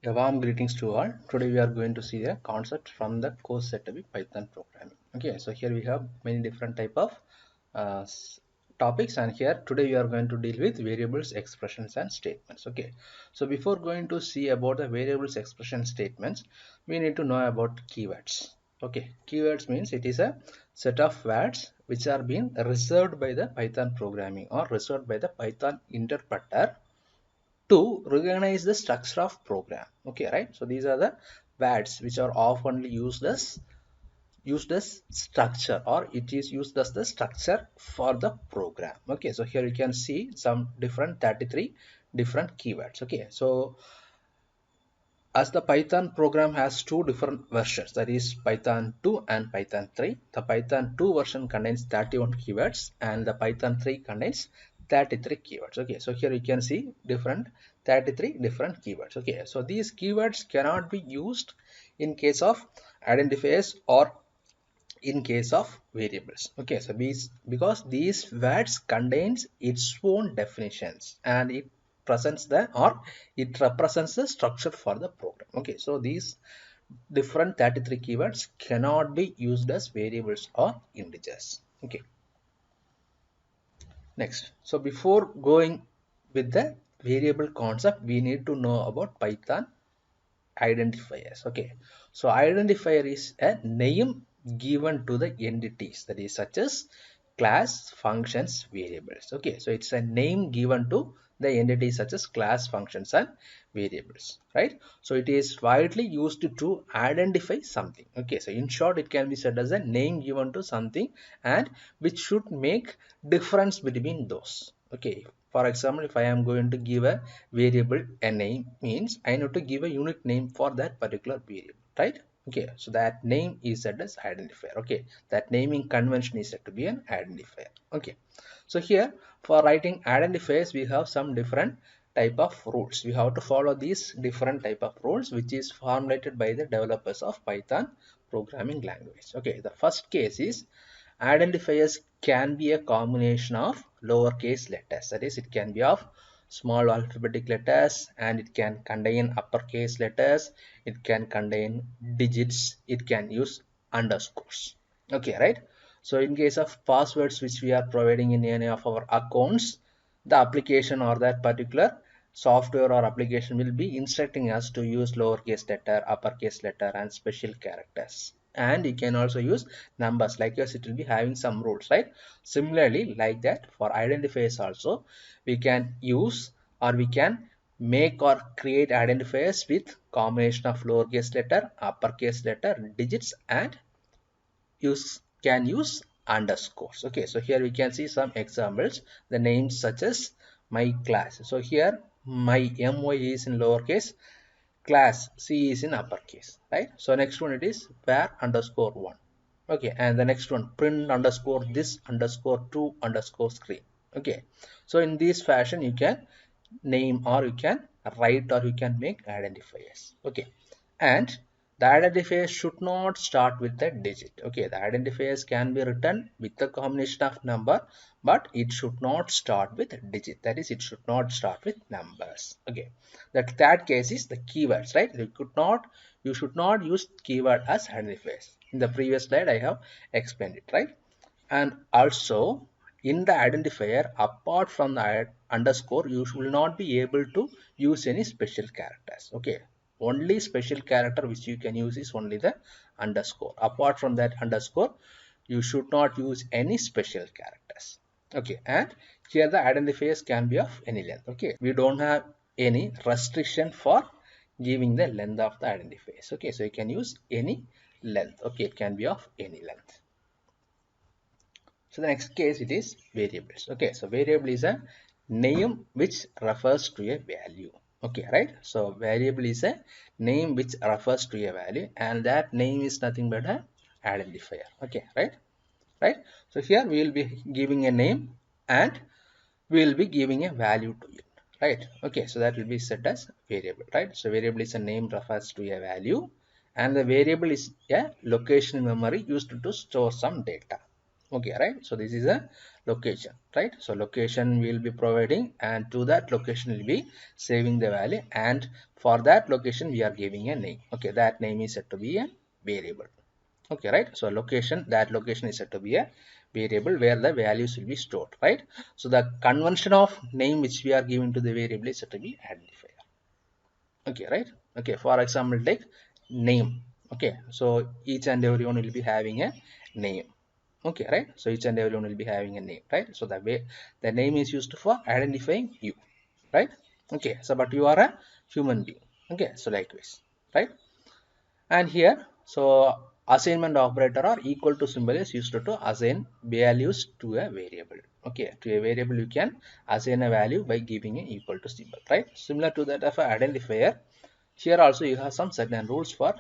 A warm greetings to all. Today we are going to see a concept from the course set to be Python programming. Okay, so here we have many different type of uh, topics, and here today we are going to deal with variables, expressions, and statements. Okay, so before going to see about the variables, expression, statements, we need to know about keywords. Okay, keywords means it is a set of words which are being reserved by the Python programming or reserved by the Python interpreter to recognize the structure of program. Okay, right? So these are the words which are often used as structure, or it is used as the structure for the program. Okay, so here you can see some different 33 different keywords. Okay, so as the Python program has two different versions, that is Python 2 and Python 3. The Python 2 version contains 31 keywords and the Python 3 contains 33 keywords. Okay, so here you can see different 33 different keywords. Okay, so these keywords cannot be used in case of identifiers or in case of variables. Okay, so because these words contains its own definitions and it presents the or it represents the structure for the program. Okay, so these different 33 keywords cannot be used as variables or integers. Okay, next, so before going with the variable concept, we need to know about Python identifiers. Okay, so identifier is a name given to the entities, that is such as class, functions, variables. Okay, so it's a name given to the entities such as class, functions, and variables, right? So it is widely used to identify something. Okay, so in short it can be said as a name given to something and which should make difference between those. Okay, for example, if I am going to give a variable a name, means I need to give a unique name for that particular variable, right? Okay, so that name is set as identifier. Okay, that naming convention is said to be an identifier. Okay, so here for writing identifiers we have some different type of rules. We have to follow these different type of rules which is formulated by the developers of Python programming language. Okay, the first case is identifiers can be a combination of lowercase letters, that is it can be of small alphabetic letters and it can contain uppercase letters, it can contain digits, it can use underscores. Okay, right? So in case of passwords which we are providing in any of our accounts, the application or that particular software or application will be instructing us to use lowercase letter, uppercase letter, and special characters. And you can also use numbers, like yours it will be having some rules, right? Similarly, like that for identifiers also we can use or we can make or create identifiers with combination of lowercase letter, uppercase letter, digits, and can use underscores. Okay, so here we can see some examples, the names such as my class. So here my my is in lowercase, class C is in uppercase, right? So next one it is var underscore 1. Okay, and the next one print underscore this underscore to underscore screen. Okay, so in this fashion you can name or you can write or you can make identifiers. Okay, and the identifier should not start with a digit. Okay, the identifiers can be written with a combination of number, but it should not start with a digit, that is it should not start with numbers. Okay, that case is the keywords, right? You should not use keyword as identifiers. In the previous slide I have explained it, right? And also in the identifier, apart from the underscore, you will not be able to use any special characters. Okay, only special character which you can use is only the underscore. Apart from that underscore, you should not use any special characters. Okay, and here the identifiers can be of any length. Okay, we don't have any restriction for giving the length of the identifiers. Okay, so you can use any length. Okay, it can be of any length. So the next case it is variables. Okay, so variable is a name which refers to a value. Okay, right? So variable is a name which refers to a value, and that name is nothing but a identifier. Okay, right? Right? So here we will be giving a name and we will be giving a value to it. Right? Okay, so that will be set as variable. Right? So variable is a name refers to a value, and the variable is a location memory used to store some data. Okay, right? So this is a location, right? So location will be providing, and to that location will be saving the value, and for that location we are giving a name. Okay, that name is said to be a variable. Okay, right? So location, that location is said to be a variable where the values will be stored, right? So the convention of name which we are giving to the variable is said to be identifier. Okay, right? Okay, for example, take name. Okay, so each and everyone will be having a name. Okay, right? So each and everyone will be having a name, right? So the way the name is used for identifying you, right? Okay, so but you are a human being. Okay, so likewise, right? And here, so assignment operator or equal to symbol is used to assign values to a variable. Okay, to a variable you can assign a value by giving a equal to symbol, right? Similar to that of an identifier, here also you have some certain rules for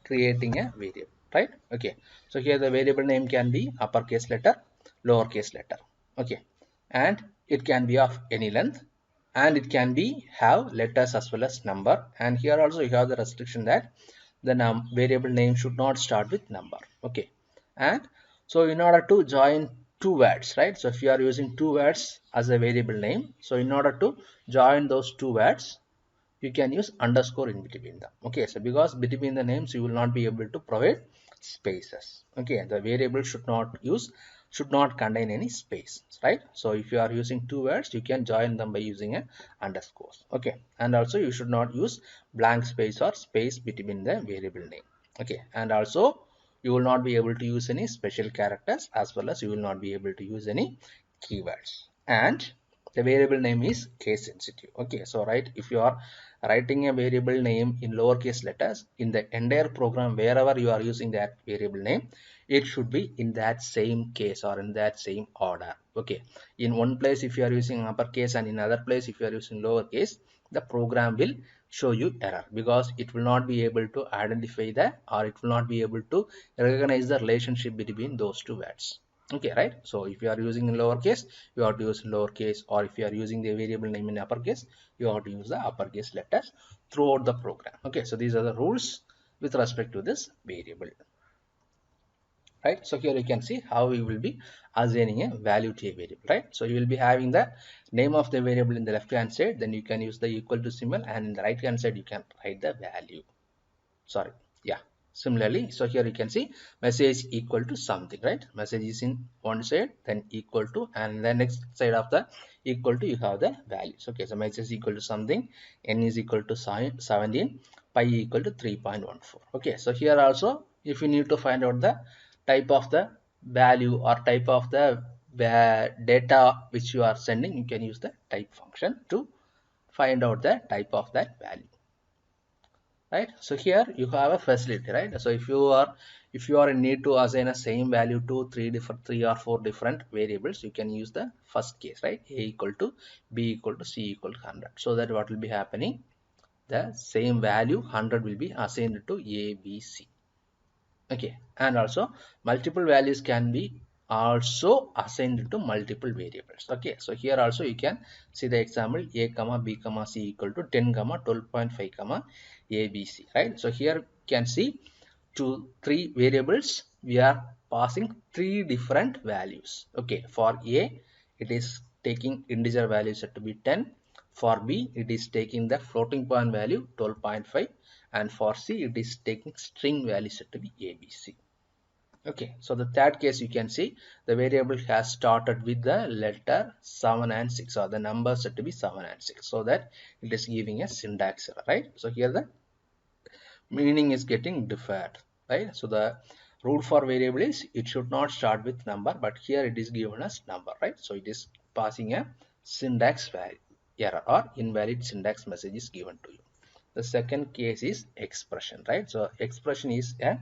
creating a variable, right? Okay, so here the variable name can be uppercase letter, lowercase letter. Okay, and it can be of any length, and it can be have letters as well as number. And here also you have the restriction that the variable name should not start with number. Okay, and so in order to join two words, right? So if you are using two words as a variable name, so in order to join those two words, you can use underscore in between them. Okay, so because between the names you will not be able to provide spaces. Okay, the variable should not contain any space, right? So if you are using two words, you can join them by using a underscores. Okay, and also you should not use blank space or space between the variable name. Okay, and also you will not be able to use any special characters, as well as you will not be able to use any keywords. And the variable name is case sensitive. Okay, so right, if you are writing a variable name in lowercase letters, in the entire program wherever you are using that variable name, it should be in that same case or in that same order. Okay, in one place if you are using uppercase and in other place if you are using lowercase, the program will show you error, because it will not be able to identify that, or it will not be able to recognize the relationship between those two words. Okay, right? So if you are using in lowercase, you have to use lowercase, or if you are using the variable name in uppercase, you have to use the uppercase letters throughout the program. Okay, so these are the rules with respect to this variable, right? So here you can see how we will be assigning a value to a variable, right? So you will be having the name of the variable in the left hand side, then you can use the equal to symbol, and in the right hand side you can write the value. Sorry, yeah, similarly, so here you can see message equal to something, right? Message is in one side, then equal to, and the next side of the equal to you have the values. Okay, so message is equal to something, n is equal to 17, pi equal to 3.14. Okay, so here also if you need to find out the type of the value or type of the data which you are sending, you can use the type function to find out the type of that value, right? So here you have a facility, right? So if you are in need to assign a same value to three or four different variables, you can use the first case, right? A equal to b equal to c equal to 100. So that what will be happening, the same value 100 will be assigned to a, b, c. Okay, and also multiple values can be also assigned to multiple variables. Okay, so here also you can see the example a comma b comma c equal to 10 comma 12.5 comma abc, right? So here you can see to three variables we are passing three different values. Okay, for a it is taking integer value set to be 10, for b it is taking the floating point value 12.5, and for c it is taking string value set to be abc. Okay, so the third case you can see the variable has started with the letter 7 and 6, or the number set to be 7 and 6, so that it is giving a syntax error, right? So here the meaning is getting deferred, right? So the rule for variable is it should not start with number, but here it is given as number, right? So it is passing a syntax value error, or invalid syntax message is given to you. The second case is expression, right? So expression is a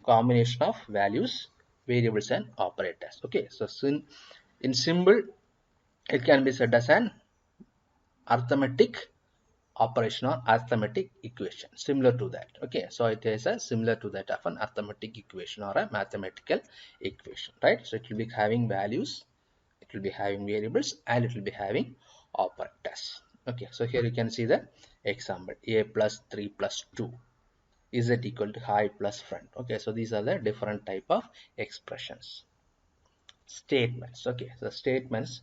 combination of values, variables, and operators. Okay, so in symbol it can be said as an arithmetic operation or arithmetic equation, similar to that. Okay, so it is a similar to that of an arithmetic equation or a mathematical equation, right? So it will be having values, it will be having variables, and it will be having operators. Okay, so here you can see the example a plus 3 plus 2 is it equal to high plus front. Okay, so these are the different type of expressions. statements. Okay, so statements,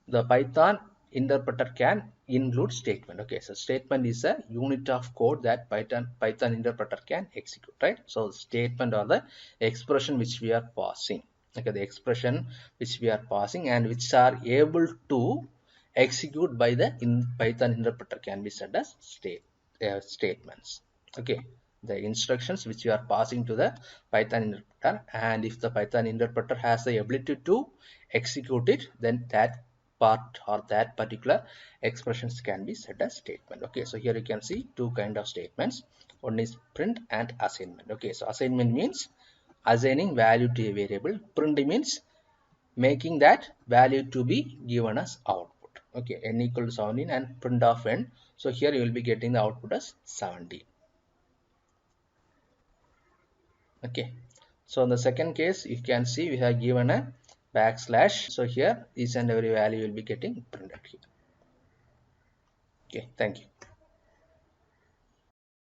the Python interpreter can include statement. Okay, so statement is a unit of code that Python interpreter can execute, right? So statement or the expression which we are passing. Okay, the expression which we are passing and which are able to execute by the Python interpreter can be said as statements. Okay, the instructions which you are passing to the Python interpreter, and if the Python interpreter has the ability to execute it, then that part or that particular expressions can be set as statement. Okay, so here you can see two kind of statements. One is print and assignment. Okay, so assignment means assigning value to a variable. Print means making that value to be given as output. Okay, n equal to 17 and print of n. So here you will be getting the output as 17. Okay, so in the second case you can see we have given a backslash. So here each and every value will be getting printed here. Okay, thank you.